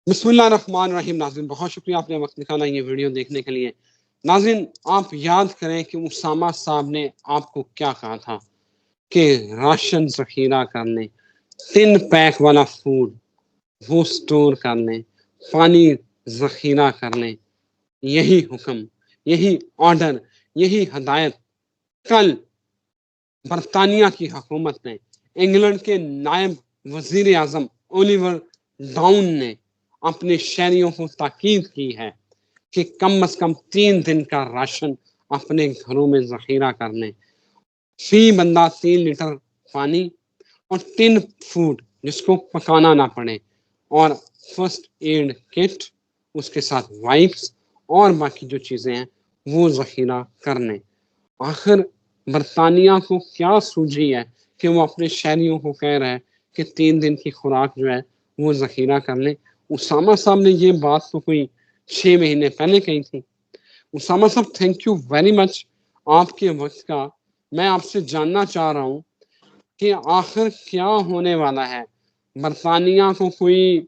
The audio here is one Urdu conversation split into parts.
بسم اللہ الرحمن الرحیم. ناظرین بہت شکریہ آپ نے وقت نکالا یہ ویڈیو دیکھنے کے لیے. ناظرین آپ یاد کریں کہ اسامہ صاحب نے آپ کو کیا کہا تھا کہ راشن ذخیرہ کرنے، 3 پیک والا فوڈ وہ سٹور کرنے، پانی ذخیرہ کرنے. یہی حکم، یہی آرڈر، یہی ہدایت کل برطانیہ کی حکومت نے، انگلینڈ کے نائب وزیر اعظم اولیور ڈاؤن نے اپنے شہریوں کو تاکید کی ہے کہ کم از کم 3 دن کا راشن اپنے گھروں میں ذخیرہ کر لیں. فی بندہ 3 لیٹر پانی اور 3 فوڈ جس کو پکانا نہ پڑے، اور فرسٹ ایڈ کٹ، اس کے ساتھ وائپس اور باقی جو چیزیں ہیں وہ ذخیرہ کر لیں. آخر برطانیہ کو کیا سوجی ہے کہ وہ اپنے شہریوں کو کہہ رہا ہے کہ 3 دن کی خوراک جو ہے وہ ذخیرہ کر لیں. اسامہ صاحب نے یہ بات تو کوئی 6 مہینے پہلے کہی تھی. اسامہ صاحب تھینک یو ویری مچ آپ کے وقت کا. میں آپ سے جاننا چاہ رہا ہوں کہ آخر کیا ہونے والا ہے. برطانیہ کو کوئی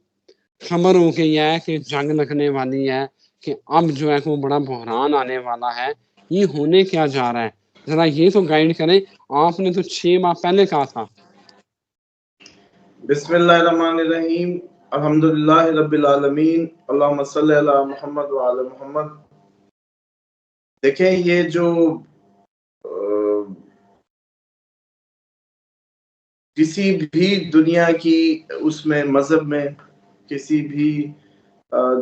خبر ہو گئی ہے کہ جنگ لگنے والی ہے، کہ اب جو ہے وہ بڑا بحران آنے والا ہے، یہ ہونے کیا جا رہا ہے؟ ذرا یہ تو گائیڈ کریں. آپ نے تو 6 ماہ پہلے کہا تھا. بسم اللہ الرحمن الرحیم. الحمدللہ رب العالمین. اللہم صلی علی محمد وعلی محمد. دیکھیں یہ جو کسی بھی دنیا کی اس میں مذہب میں، کسی بھی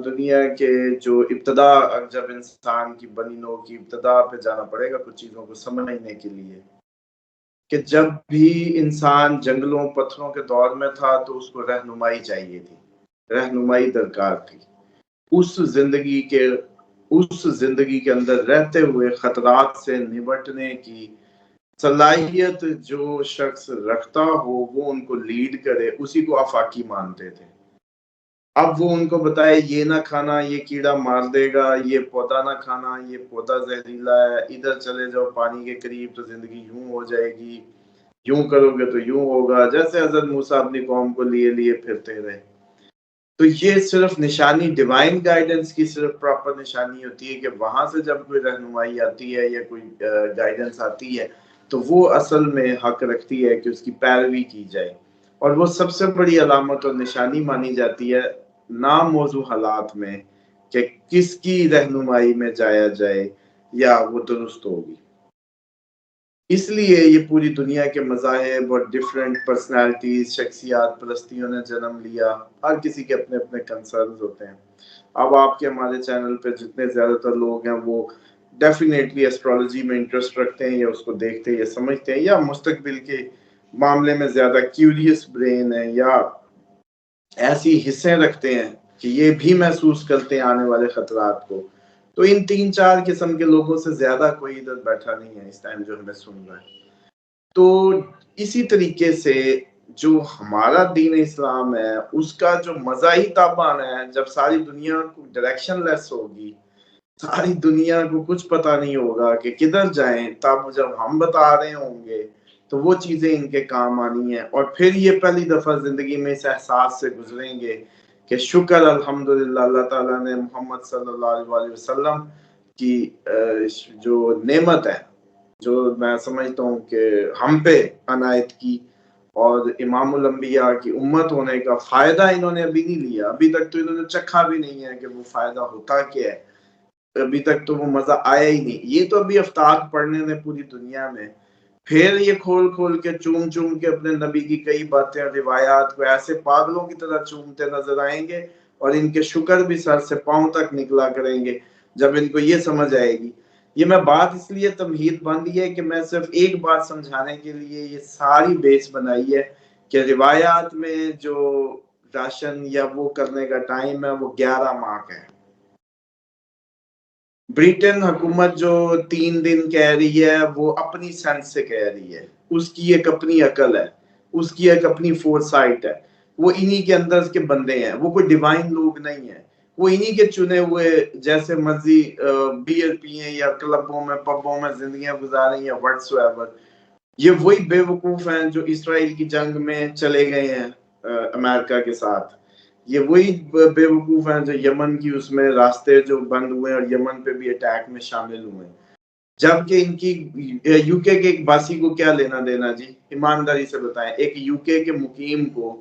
دنیا کے جو ابتدا، جب انسان کی بنی نوع کی ابتدا پہ جانا پڑے گا کچھ چیزوں کو سمجھنے کے لیے، کہ جب بھی انسان جنگلوں پتھروں کے دور میں تھا تو اس کو رہنمائی چاہیے تھی، رہنمائی درکار تھی. اس زندگی کے اندر رہتے ہوئے خطرات سے نمٹنے کی صلاحیت جو شخص رکھتا ہو وہ ان کو لیڈ کرے، اسی کو آفاقی مانتے تھے. اب وہ ان کو بتائے یہ نہ کھانا، یہ کیڑا مار دے گا، یہ پودا نہ کھانا، یہ پودا زہریلا ہے، ادھر چلے جاؤ پانی کے قریب تو زندگی یوں ہو جائے گی، یوں کرو گے تو یوں ہوگا. جیسے حضرت موسیٰ اپنی قوم کو لیے پھرتے رہے. تو یہ صرف نشانی ڈیوائن گائیڈنس کی صرف پراپر نشانی ہوتی ہے کہ وہاں سے جب کوئی رہنمائی آتی ہے یا کوئی گائیڈنس آتی ہے تو وہ اصل میں حق رکھتی ہے کہ اس کی پیروی کی جائے. اور وہ سب سے بڑی علامت اور نشانی مانی جاتی ہے ناموضوع حالات میں کہ کس کی رہنمائی میں جایا جائے یا وہ درست ہوگی. اس لیے یہ پوری دنیا کے مذاہب اور ڈیفرنٹ پرسنالٹیز، شخصیات پرستیوں نے جنم لیا. ہر کسی کے اپنے اپنے کنسرنز ہوتے ہیں. اب آپ کے ہمارے چینل پہ جتنے زیادہ تر لوگ ہیں وہ ڈیفینیٹلی ایسٹرالوجی میں انٹرسٹ رکھتے ہیں، یا اس کو دیکھتے ہیں یا سمجھتے ہیں، یا مستقبل کے معاملے میں زیادہ کیوریس برین ہے، یا ایسی حصیں رکھتے ہیں کہ یہ بھی محسوس کرتے ہیں آنے والے خطرات کو. تو ان 3-4 قسم کے لوگوں سے زیادہ کوئی ادھر بیٹھا نہیں ہے اس ٹائم جو ہمیں سن رہا ہے. تو اسی طریقے سے جو ہمارا دین اسلام ہے اس کا جو مزاحی تابان ہے، جب ساری دنیا کو ڈائریکشن لیس ہوگی، ساری دنیا کو کچھ پتہ نہیں ہوگا کہ کدھر جائیں، تب جب ہم بتا رہے ہوں گے تو وہ چیزیں ان کے کام آنی ہیں. اور پھر یہ پہلی دفعہ زندگی میں اس احساس سے گزریں گے کہ شکر الحمدللہ اللہ تعالیٰ نے محمد صلی اللہ علیہ وسلم کی جو نعمت ہے، جو میں سمجھتا ہوں کہ ہم پہ عنایت کی، اور امام الانبیاء کی امت ہونے کا فائدہ انہوں نے ابھی نہیں لیا. ابھی تک تو انہوں نے چکھا بھی نہیں ہے کہ وہ فائدہ ہوتا کیا ہے. ابھی تک تو وہ مزہ آیا ہی نہیں. یہ تو ابھی افتاد پڑھنے نے پوری دنیا میں، پھر یہ کھول کے چوم کے اپنے نبی کی کئی باتیں اور روایات کو ایسے پاگلوں کی طرح چومتے نظر آئیں گے، اور ان کے شکر بھی سر سے پاؤں تک نکلا کریں گے جب ان کو یہ سمجھ آئے گی. یہ میں بات اس لیے تمہید باندھی ہے کہ میں صرف ایک بات سمجھانے کے لیے یہ ساری بیس بنائی ہے کہ روایات میں جو راشن یا وہ کرنے کا ٹائم ہے وہ 11 ماہ کا ہے. برٹن حکومت جو 3 دن کہہ رہی ہے وہ اپنی سینس سے کہہ رہی ہے، اس کی ایک اپنی عقل ہے، اس کی ایک اپنی فور سائٹ ہے. وہ انہی کے اندر کے بندے ہیں، وہ کوئی ڈیوائن لوگ نہیں ہیں. وہ انہی کے چنے ہوئے جیسے مرضی بیئر پیئیں یا کلبوں میں پبوں میں زندگیاں گزاریں یا واٹس ایور. یہ وہی بے وقوف ہیں جو اسرائیل کی جنگ میں چلے گئے ہیں امریکہ کے ساتھ. یہ وہی بیوقوف ہیں جو یمن کی اس میں راستے جو بند ہوئے اور یمن پہ بھی اٹیک میں شامل ہوئے، جبکہ ان کی یو کے ایک باسی کو کیا لینا دینا جی؟ ایمانداری سے بتائیں، ایک یو کے مقیم کو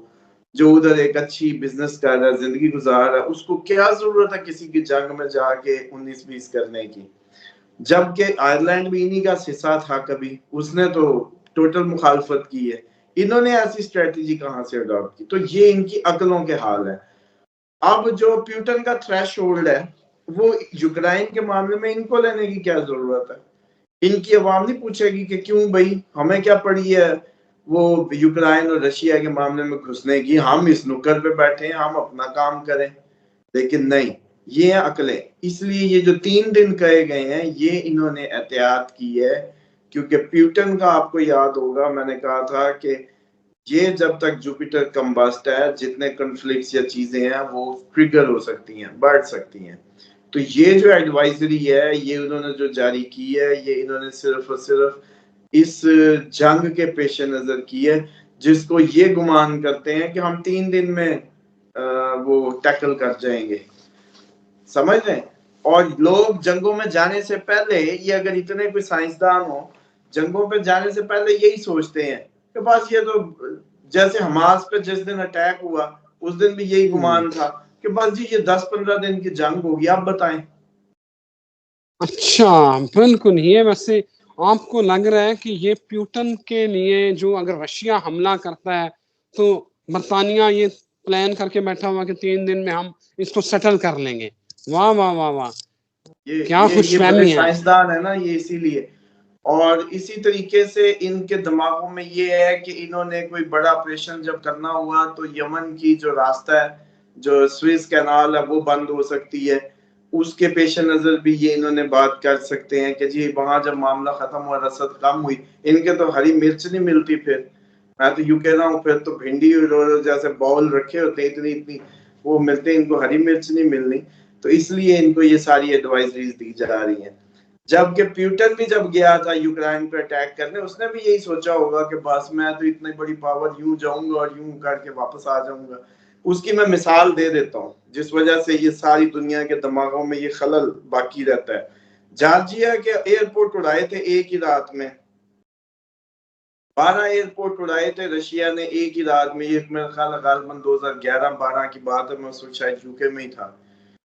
جو ادھر ایک اچھی بزنس کر رہا ہے، زندگی گزار رہا ہے، اس کو کیا ضرورت ہے کسی کی جنگ میں جا کے 19-20 کرنے کی؟ جبکہ آئرلینڈ بھی انہی کا حصہ تھا کبھی، اس نے تو ٹوٹل مخالفت کی ہے۔ انہوں نے ایسی اسٹریٹجی کہاں سے اڈاپٹ کی؟ تو یہ ان کی عقلوں کے حال ہے۔ اب جو پیوٹن کا تھریش ہولڈ ہے وہ یوکرائن کے معاملے میں ان کو لینے کی کیا ضرورت ہے؟ ان کی عوام نہیں پوچھے گی کہ کیوں بھائی ہمیں کیا پڑی ہے وہ یوکرائن اور رشیا کے معاملے میں گھسنے کی، ہم اس نکر پہ بیٹھے ہیں، ہم اپنا کام کریں؟ لیکن نہیں، یہ ہیں عقلیں۔ اس لیے یہ جو 3 دن کہے گئے ہیں یہ انہوں نے احتیاط کی ہے، کیونکہ پیوٹن کا آپ کو یاد ہوگا میں نے کہا تھا کہ یہ جب تک جوپیٹر کمبسٹ ہے جتنے کنفلکٹس یا چیزیں ہیں وہ ٹریگر ہو سکتی ہیں، بڑھ سکتی ہیں۔ تو یہ جو ایڈوائزری ہے یہ انہوں نے جو جاری کی ہے یہ انہوں نے صرف اور صرف اس جنگ کے پیش نظر کی ہے جس کو یہ گمان کرتے ہیں کہ ہم 3 دن میں وہ ٹیکل کر جائیں گے، سمجھ رہے ہیں؟ اور لوگ جنگوں میں جانے سے پہلے، یہ اگر اتنے کوئی سائنسدان ہو، جنگوں پہ جانے سے پہلے یہی سوچتے ہیں کہ بس یہ تو جیسے حماس پہ جس دن اٹیک ہوا اس دن بھی یہی گمان تھا کہ بس جی یہ 10-15 دن کی جنگ ہوگی، آپ بتائیں۔ اچھا بالکل، یہ ویسے آپ کو لگ رہا ہے کہ یہ پیوٹن کے لیے جو اگر رشیا حملہ کرتا ہے تو برطانیہ یہ پلان کر کے بیٹھا ہوا کہ 3 دن میں ہم اس کو سیٹل کر لیں گے؟ واہ واہ واہ واہ، کیا خوش یہ بڑے فہمی ہے۔ سائنسدان ہے نا یہ، اسی لیے۔ اور اسی طریقے سے ان کے دماغوں میں یہ ہے کہ انہوں نے کوئی بڑا آپریشن جب کرنا ہوا تو یمن کی جو راستہ ہے جو سوئز کینال ہے وہ بند ہو سکتی ہے، اس کے پیش نظر بھی یہ انہوں نے بات کر سکتے ہیں کہ جی وہاں جب معاملہ ختم ہوا، رسد کم ہوئی، ان کے تو ہری مرچ نہیں ملتی، پھر میں تو یوں کہہ رہا ہوں پھر تو بھنڈی جیسے باؤل رکھے ہوتے اتنی وہ ملتے، ان کو ہری مرچ نہیں ملنی، تو اس لیے ان کو یہ ساری ایڈوائزریز دی جا رہی ہیں۔ جبکہ پیوٹن بھی جب گیا تھا یوکرائن پہ اٹیک کرنے اس نے بھی یہی سوچا ہوگا کہ بس میں تو اتنی بڑی پاور یوں جاؤں گا اور یوں کر کے واپس آ جاؤں گا۔ اس کی میں مثال دے دیتا ہوں جس وجہ سے یہ ساری دنیا کے دماغوں میں یہ خلل باقی رہتا ہے۔ جارجیا کے ایئرپورٹ اڑائے تھے ایک ہی رات میں، 12 ایئرپورٹ اڑائے تھے رشیا نے ایک ہی رات میں، یہ میرا خیال ہے غالباً 2011-12 کی بات ہے، میں اس وقت شاید یوکے میں ہی تھا۔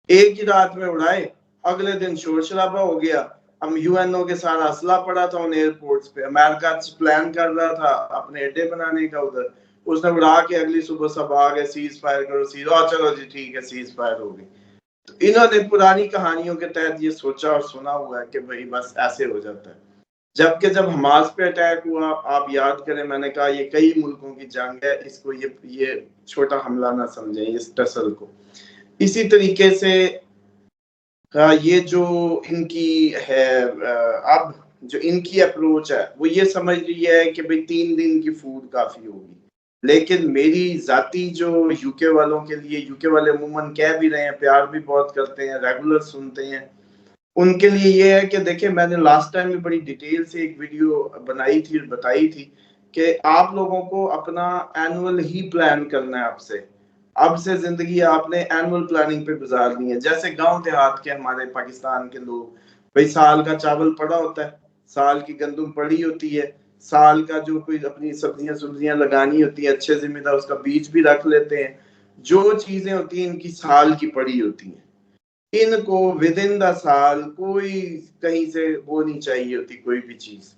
ایک ہی رات میں اڑائے، اگلے دن شور شرابہ ہو گیا، ہم یو این او کے سارا اسلحہ پڑا تھا ان ایئرپورٹس پہ، امریکہ پلان کر رہا تھا اپنے اڈے بنانے کا ادھر، اس نے اڑا کے اگلی صبح سب آ گئے سیز فائر کرو، چلو جی ٹھیک ہے سیز فائر ہو گئی۔ تو انہوں نے پرانی کہانیوں کے تحت یہ سوچا اور سنا ہوا ہے کہ بھائی بس ایسے ہو جاتا ہے۔ جبکہ جب حماس پہ اٹیک ہوا، آپ یاد کریں میں نے کہا یہ کئی ملکوں کی جنگ ہے، اس کو یہ چھوٹا حملہ نہ سمجھیں اس ٹسل کو۔ اسی طریقے سے یہ جو ان کی ہے اب جو ان کی اپروچ ہے وہ یہ سمجھ رہی ہے کہ بھئی 3 دن کی فوڈ کافی ہوگی، لیکن میری ذاتی جو یوکے والوں کے لیے، یوکے والے عموماً کہہ بھی رہے ہیں، پیار بھی بہت کرتے ہیں، ریگولر سنتے ہیں، ان کے لیے یہ ہے کہ دیکھیں میں نے لاسٹ ٹائم بھی بڑی ڈیٹیل سے ایک ویڈیو بنائی تھی اور بتائی تھی کہ آپ لوگوں کو اپنا اینول ہی پلان کرنا ہے، اب سے زندگی آپ نے اینول پلاننگ پہ گزارنی ہے۔ جیسے گاؤں دیہات کے ہمارے پاکستان کے لوگ، بھئی سال کا چاول پڑا ہوتا ہے، سال کی گندم پڑی ہوتی ہے، سال کا جو کوئی اپنی سبزیاں لگانی ہوتی ہیں اچھے ذمہ دار اس کا بیج بھی رکھ لیتے ہیں، جو چیزیں ہوتی ہیں ان کی سال کی پڑی ہوتی ہیں، ان کو ودن دا سال کوئی کہیں سے وہ نہیں چاہیے ہوتی کوئی بھی چیز۔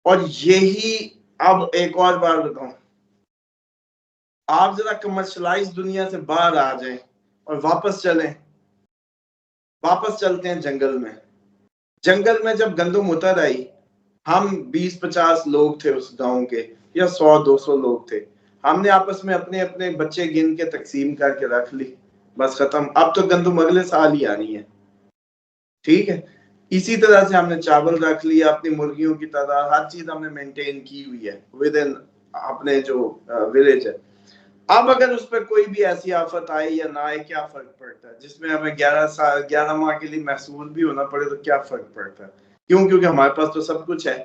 اور یہی اب ایک اور بار بتاؤں، آپ ذرا کمرشلائز دنیا سے باہر آ جائیں اور واپس چلتے ہیں جنگل میں۔ جنگل میں جب گندم اتر آئی، ہم 20-50 لوگ تھے اس گاؤں کے، یا 100-200 لوگ تھے، ہم نے آپس میں اپنے اپنے بچے گن کے تقسیم کر کے رکھ لی، بس ختم، اب تو گندم اگلے سال ہی آنی ہے، ٹھیک ہے۔ اسی طرح سے ہم نے چاول رکھ لیا، اپنی مرغیوں کی تعداد ہر چیز ہم نے مینٹین کی ہوئی ہے ودن اپنے جو ولیج ہے۔ اب اگر اس پہ کوئی بھی ایسی آفت آئے یا نہ آئے کیا فرق پڑتا ہے؟ جس میں ہمیں 11 ماہ کے لیے محصول بھی ہونا پڑے تو کیا فرق پڑتا ہے؟ کیوں؟ کیونکہ ہمارے پاس تو سب کچھ ہے۔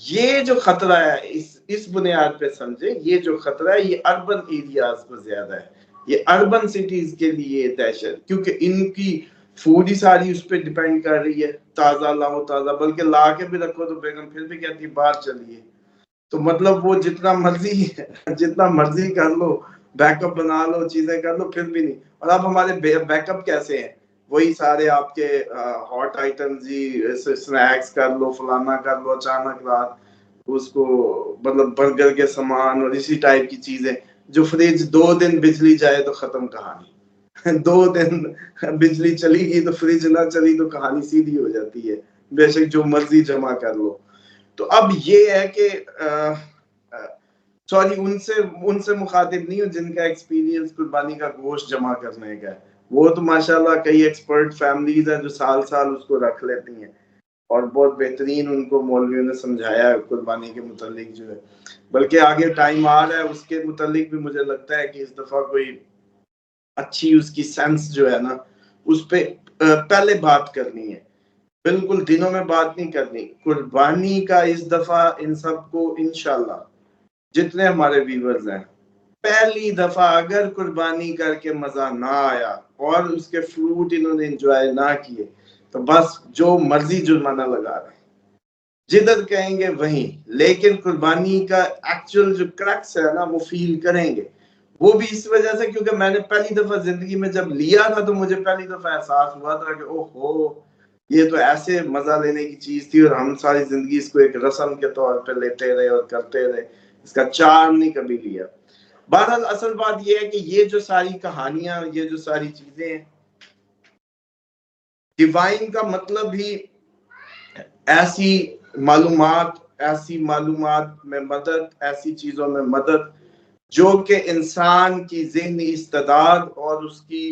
یہ جو خطرہ ہے اس بنیاد پہ سمجھے، یہ جو خطرہ ہے یہ اربن ایریاز کو زیادہ ہے، یہ اربن سٹیز کے لیے دہشت، کیونکہ ان کی فوڈ ہی ساری اس پہ ڈیپینڈ کر رہی ہے، تازہ لاؤ تازہ، بلکہ لا کے بھی رکھو تو بیگم پھر بھی کہتی باہر چلیے. تو مطلب وہ جتنا مرضی کر لو، بیک اپ بنا لو، چیزیں کر لو، پھر بھی نہیں. اور اب ہمارے بیک اپ کیسے ہیں؟ وہی سارے آپ کے ہاٹ آئٹم، جی سنیکس کر لو، فلانا کر لو، اچانک رات اس کو مطلب برگر کے سامان اور اسی ٹائپ کی چیزیں جو فریج 2 دن بجلی جائے تو ختم کہانی. 2 دن بجلی چلی گئی تو فریج نہ چلی تو کہانی سیدھی ہو جاتی ہے، بے شک جو مرضی جمع کر لو. تو اب یہ ہے کہ سوری ان سے مخاطب نہیں ہوں جن کا ایکسپیرینس قربانی کا گوشت جمع کرنے کا ہے. وہ تو ماشاءاللہ کئی ایکسپرٹ فیملیز ہیں جو سال سال اس کو رکھ لیتی ہیں اور بہت بہترین ان کو مولویوں نے سمجھایا ہے قربانی کے متعلق جو ہے. بلکہ آگے ٹائم آ رہا ہے اس کے متعلق بھی مجھے لگتا ہے کہ اس دفعہ کوئی اچھی اس کی سینس جو ہے نا اس پہ پہلے بات کرنی ہے، بالکل دنوں میں بات نہیں کرنی. قربانی کا اس دفعہ ان سب کو انشاءاللہ جتنے ہمارے ویورز ہیں، پہلی دفعہ اگر قربانی کر کے مزہ نہ آیا اور اس کے فروٹ انہوں نے انجوائے نہ کیے تو بس جو مرضی جرمانہ لگا رہے ہیں، جدھر کہیں گے وہیں. لیکن قربانی کا ایکچوئل جو کریکس ہے نا وہ فیل کریں گے. وہ بھی اس وجہ سے کیونکہ میں نے پہلی دفعہ زندگی میں جب لیا تھا تو مجھے پہلی دفعہ احساس ہوا تھا کہ اوہ ہو یہ تو ایسے مزہ لینے کی چیز تھی اور ہم ساری زندگی اس کو ایک رسم کے طور پہ لیتے رہے اور کرتے رہے، اس کا چارم نہیں کبھی لیا. بہرحال اصل بات یہ ہے کہ یہ جو ساری کہانیاں، یہ جو ساری چیزیں ہیں، ڈیوائن کا مطلب ہی ایسی معلومات میں مدد، ایسی چیزوں میں مدد جو کہ انسان کی ذہنی استعداد اور اس کی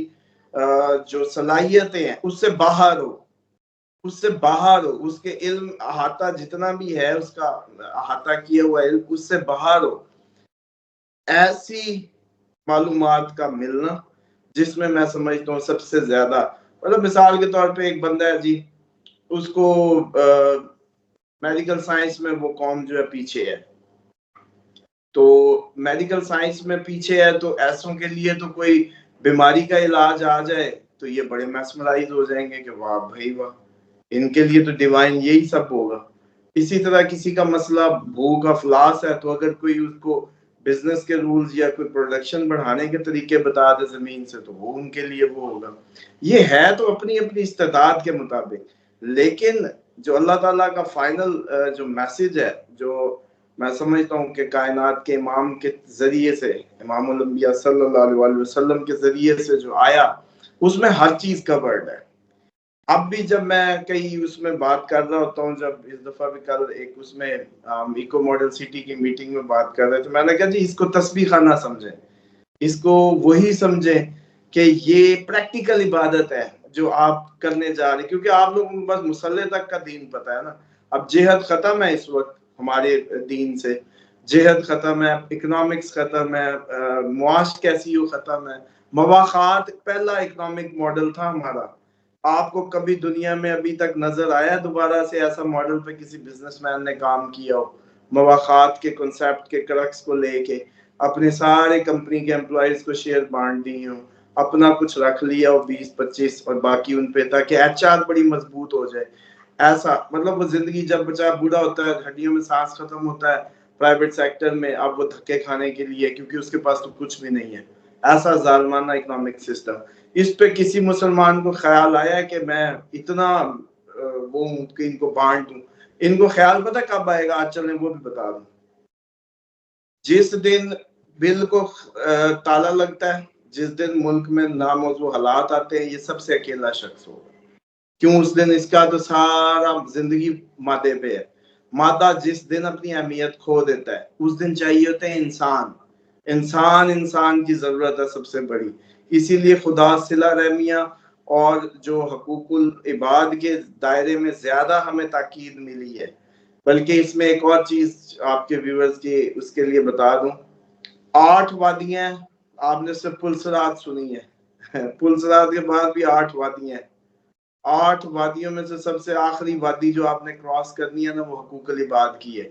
جو صلاحیتیں ہیں اس سے باہر ہو، اس کے علم احاطہ جتنا بھی ہے اس کا احاطہ کیا ہوا علم اس سے باہر ہو. ایسی معلومات کا ملنا جس میں سمجھتا ہوں سب سے زیادہ، مطلب مثال کے طور پہ ایک بندہ ہے جی، اس کو میڈیکل سائنس میں وہ قوم جو ہے پیچھے ہے، تو میڈیکل سائنس میں پیچھے ہے تو ایسوں کے لیے تو کوئی بیماری کا علاج آ جائے تو یہ بڑے میسمرائز ہو جائیں گے کہ واہ بھائی واہ، ان کے لیے تو ڈیوائن یہی سب ہوگا. اسی طرح کسی کا مسئلہ بھوک افلاس ہے تو اگر کوئی اس کو بزنس کے رولز یا کوئی پروڈکشن بڑھانے کے طریقے بتا دے زمین سے تو وہ ان کے لیے وہ ہوگا. یہ ہے تو اپنی اپنی استعداد کے مطابق، لیکن جو اللہ تعالیٰ کا فائنل جو میسج ہے، جو میں سمجھتا ہوں کہ کائنات کے امام کے ذریعے سے، امام الانبیاء صلی اللہ علیہ وسلم کے ذریعے سے جو آیا، اس میں ہر چیز کورڈ ہے. اب بھی جب میں کئی اس میں بات کر رہا ہوتا ہوں، جب اس دفعہ بھی کل ایک اس میں ایکو ماڈل سٹی کی میٹنگ میں بات کر رہے تو میں نے کہا جی اس کو تسبیح خانہ سمجھیں، اس کو وہی سمجھیں کہ یہ پریکٹیکل عبادت ہے جو آپ کرنے جا رہے ہیں، کیونکہ آپ لوگوں کو بس مسلح تک کا دین پتا ہے نا. اب جہاد ختم ہے اس وقت ہمارے دین سے، جہاد ختم ہے، اکنامکس ختم ہے، معاش کیسی ہو ختم ہے، مواخات پہلا اکنامک ماڈل تھا ہمارا. آپ کو کبھی دنیا میں ابھی تک نظر آیا دوبارہ سے ایسا ماڈل پہ کسی بزنس مین نے کام کیا ہو، مواخات کے کنسیپٹ کے کرکس کو لے کے اپنے سارے کمپنی کے امپلائیز کو شیئر بانٹ دی ہوں، اپنا کچھ رکھ لیا ہو 20-25 اور باقی ان پہ، تاکہ ایچ آر بڑی مضبوط ہو جائے. ایسا مطلب وہ زندگی جب بچہ بوڑھا ہوتا ہے، ہڈیوں میں سانس ختم ہوتا ہے پرائیویٹ سیکٹر میں، اب وہ دھکے کھانے کے لیے کیونکہ اس کے پاس تو کچھ بھی نہیں ہے. ایسا ظالمانہ اکنامک سسٹم، اس پہ کسی مسلمان کو خیال آیا کہ میں اتنا وہ ہوں کہ ان کو بانٹ دوں؟ ان کو خیال پتہ کب آئے گا؟ آج چلیں وہ بھی بتا دوں. جس دن بل کو تالا لگتا ہے، جس دن ملک میں ناموضوع حالات آتے ہیں، یہ سب سے اکیلا شخص ہوگا. کیوں؟ اس دن اس کا تو سارا زندگی مادے پہ ہے. مادہ جس دن اپنی اہمیت کھو دیتا ہے اس دن چاہیے ہوتے ہیں انسان کی ضرورت ہے سب سے بڑی. اسی لیے خدا صلہ رحمیہ اور جو حقوق العباد کے دائرے میں زیادہ ہمیں تاکید ملی ہے. بلکہ اس میں ایک اور چیز آپ کے ویورز کے اس کے لیے بتا دوں، 8 وادیاں آپ نے صرف پلسرات سنی ہے، پلسرات کے بعد بھی 8 وادیاں ہیں. 8 وادیوں میں سے سب سے آخری وادی جو آپ نے کراس کرنی ہے نا وہ حقوق العباد کی ہے.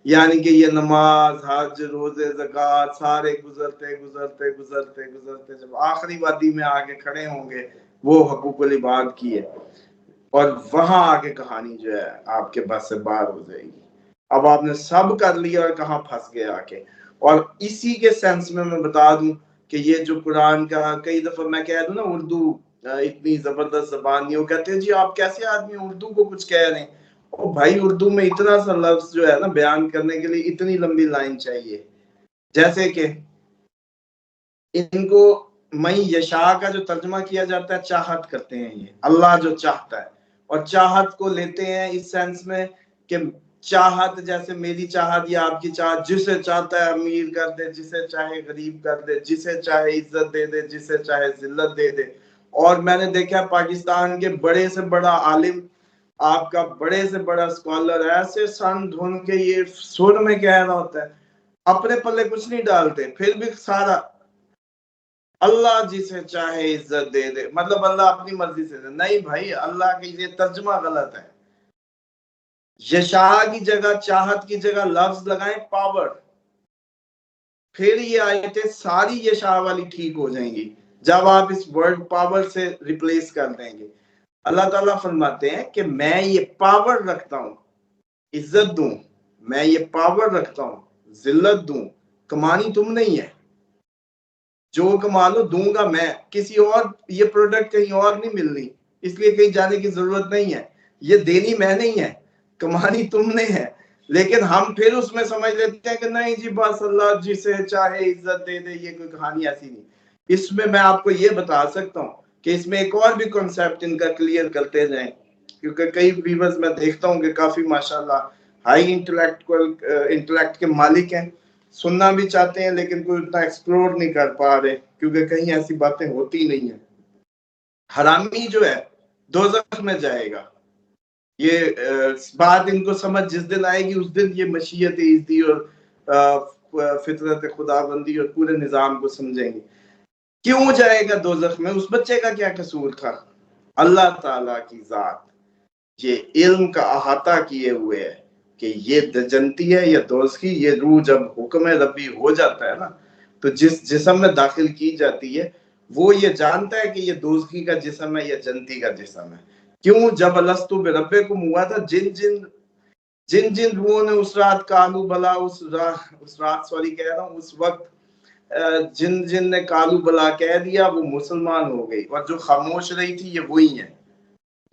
یعنی کہ یہ نماز، حج، روزے، زکوٰۃ سارے گزرتے گزرتے گزرتے گزرتے جب آخری وادی میں آگے کھڑے ہوں گے وہ حقوق العباد کی ہے، اور وہاں آگے کہانی جو ہے آپ کے بس سے باہر ہو جائے گی۔ اب آپ نے سب کر لیا اور کہاں پھنس گئے آ کے۔ اور اسی کے سینس میں بتا دوں کہ یہ جو قرآن کا کئی دفعہ میں کہہ دوں نا اردو اتنی زبردست زبان نہیں، وہ کہتے ہیں جی آپ کیسے آدمی اردو کو کچھ کہہ رہے ہیں؟ او بھائی اردو میں اتنا سا لفظ جو ہے نا بیان کرنے کے لیے اتنی لمبی لائن چاہیے، جیسے کہ ان کو میں یشاء کا جو ترجمہ کیا جاتا ہے چاہت کرتے ہیں، یہ اللہ جو چاہتا ہے، اور چاہت کو لیتے ہیں اس سینس میں کہ چاہت جیسے میری چاہت یا آپ کی چاہت، جسے چاہتا ہے امیر کر دے، جسے چاہے غریب کر دے، جسے چاہے عزت دے دے، جسے چاہے ذلت دے دے۔ اور میں نے دیکھا پاکستان کے بڑے سے بڑا عالم، آپ کا بڑے سے بڑا اسکالر ایسے سن دھن کے یہ سر میں کہہ رہا ہوتا ہے، اپنے پلے کچھ نہیں ڈالتے، پھر بھی سارا اللہ جسے چاہے عزت دے دے، مطلب اللہ اپنی مرضی سے دے۔ نہیں بھائی، اللہ کے یہ ترجمہ غلط ہے۔ یشاء کی جگہ، چاہت کی جگہ لفظ لگائیں پاور، پھر یہ آیتیں ساری یشاء والی ٹھیک ہو جائیں گی جب آپ اس ورڈ پاور سے ریپلیس کر دیں گے۔ اللہ تعالیٰ فرماتے ہیں کہ میں یہ پاور رکھتا ہوں، عزت دوں، میں یہ پاور رکھتا ہوں، ذلت دوں، کمانی تم نہیں ہے، جو کما لو دوں گا میں، کسی اور یہ پروڈکٹ کہیں اور نہیں ملنی، اس لیے کہیں جانے کی ضرورت نہیں ہے، یہ دینی میں نہیں ہے، کمانی تم نے ہے۔ لیکن ہم پھر اس میں سمجھ لیتے ہیں کہ نہیں جی بس اللہ جسے چاہے عزت دے دے، یہ کوئی کہانی ایسی نہیں۔ اس میں آپ کو یہ بتا سکتا ہوں کہ اس میں ایک اور بھی کنسیپٹ ان کا کلیئر کرتے جائیں، کیونکہ کئی ویورز میں دیکھتا ہوں کہ کافی ماشاءاللہ ہائی انٹلیکٹ کے مالک ہیں، سننا بھی چاہتے ہیں لیکن کوئی اتنا ایکسپلور نہیں کر پا رہے کیونکہ کہیں ایسی باتیں ہوتی نہیں ہیں۔ حرامی جو ہے دوزخ میں جائے گا، یہ بات ان کو سمجھ جس دن آئے گی اس دن یہ مشیت عزتی اور فطرت خدا بندی اور پورے نظام کو سمجھیں گے۔ کیوں جائے گا دوزخ میں؟ اس بچے کا کیا قصور تھا؟ اللہ تعالیٰ کی ذات یہ علم کا احاطہ کیے ہوئے ہے کہ یہ جنتی ہے یا دوزخی۔ یہ روح جب حکم ربی ہو جاتا ہے نا تو جس جسم میں داخل کی جاتی ہے وہ یہ جانتا ہے کہ یہ دوزخی کا جسم ہے یا جنتی کا جسم ہے۔ کیوں؟ جب الستو بربکم ہوا تھا، جن روحوں نے اس رات کالو بلا، اس رات سوری کہہ رہا ہوں، اس وقت جن نے کالو بلا کہہ دیا وہ مسلمان ہو گئی، اور جو خاموش رہی تھی یہ وہی ہیں،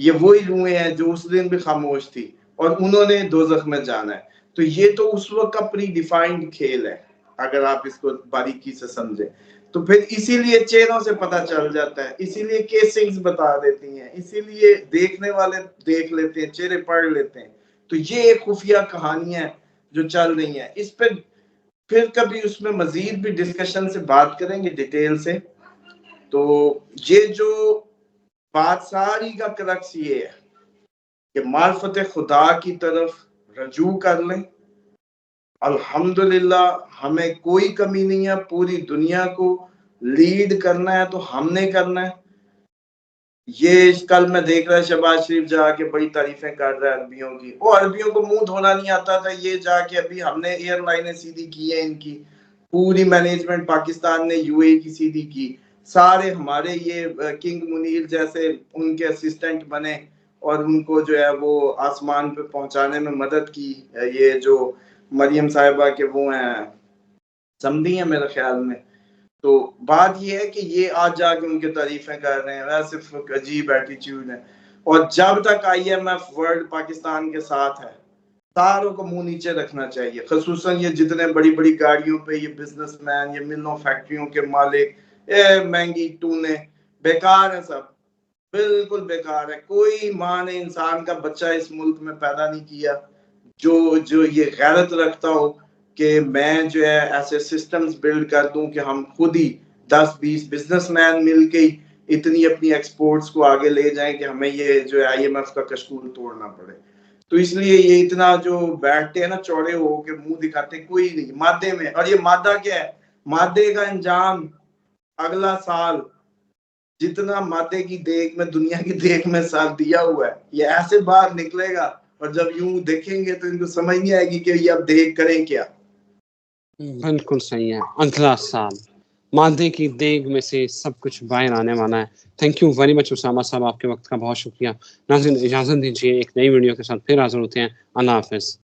یہ وہی روحیں ہیں جو اس دن بھی خاموش تھی اور انہوں نے دوزخ میں جانا ہے۔ تو یہ تو اس وقت کا پری ڈیفائنڈ کھیل ہے اگر آپ اس کو باریکی سے سمجھیں تو۔ پھر اسی لیے چہروں سے پتہ چل جاتا ہے، اسی لیے کیسنگز بتا دیتی ہیں، اسی لیے دیکھنے والے دیکھ لیتے ہیں، چہرے پڑھ لیتے ہیں۔ تو یہ ایک خفیہ کہانیاں جو چل رہی ہیں، اس پہ پھر کبھی اس میں مزید بھی ڈسکشن سے بات کریں گے ڈیٹیل سے۔ تو یہ جو بات ساری کا کرکس یہ ہے کہ معرفت خدا کی طرف رجوع کر لیں۔ الحمدللہ ہمیں کوئی کمی نہیں ہے، پوری دنیا کو لیڈ کرنا ہے تو ہم نے کرنا ہے۔ یہ کل میں دیکھ رہا شہباز شریف جا کے بڑی تعریفیں کر رہا ہے عربیوں کی، وہ عربیوں کو منہ دھونا نہیں آتا تھا، یہ جا کے ابھی ہم نے ایئر لائنیں سیدھی کی ہیں، ان کی پوری مینجمنٹ پاکستان نے یو اے کی سیدھی کی، سارے ہمارے یہ کنگ منیر جیسے ان کے اسسٹنٹ بنے اور ان کو جو ہے وہ آسمان پہ پہنچانے میں مدد کی۔ یہ جو مریم صاحبہ کے وہ ہیں سمدھی ہیں میرے خیال میں، تو بات یہ ہے کہ یہ آج جا کے ان کے تعریفیں کر رہے ہیں، ویسے عجیب ایٹیچیوڈ ہے۔ اور جب تک I M F world Pakistan کے ساتھ ہے ساروں کو منہ نیچے رکھنا چاہیے، خصوصاً یہ جتنے بڑی بڑی گاڑیوں پہ یہ بزنس مین، یہ ملوں فیکٹریوں کے مالک، مہنگی ٹونے، بیکار ہیں سب، بالکل بیکار ہے۔ کوئی ماں نے انسان کا بچہ اس ملک میں پیدا نہیں کیا جو یہ غیرت رکھتا ہو کہ میں جو ہے ایسے سسٹمز بلڈ کر دوں کہ ہم خود ہی 10-20 بزنس مین مل کے اتنی اپنی ایکسپورٹس کو آگے لے جائیں کہ ہمیں یہ جو ہے آئی ایم ایف کا کشکول توڑنا پڑے۔ تو اس لیے یہ اتنا جو بیٹھتے ہیں نا چوڑے ہو کے منہ دکھاتے کوئی نہیں مادے میں، اور یہ مادہ کیا ہے؟ مادے کا انجام اگلا سال جتنا مادے کی دیکھ میں دنیا کی دیکھ میں سال دیا ہوا ہے یہ ایسے باہر نکلے گا اور جب یوں دیکھیں گے تو ان کو سمجھ نہیں آئے گی کہ یہ اب دیکھ کریں کیا. بالکل صحیح ہے. اگلا سال مادے کی دیگ میں سے سب کچھ باہر آنے والا ہے. Thank you very much Osama صاحب، آپ کے وقت کا بہت شکریہ. ناظرین اجازت دیجیے، ایک نئی ویڈیو کے ساتھ پھر حاضر ہوتے ہیں. اللہ حافظ.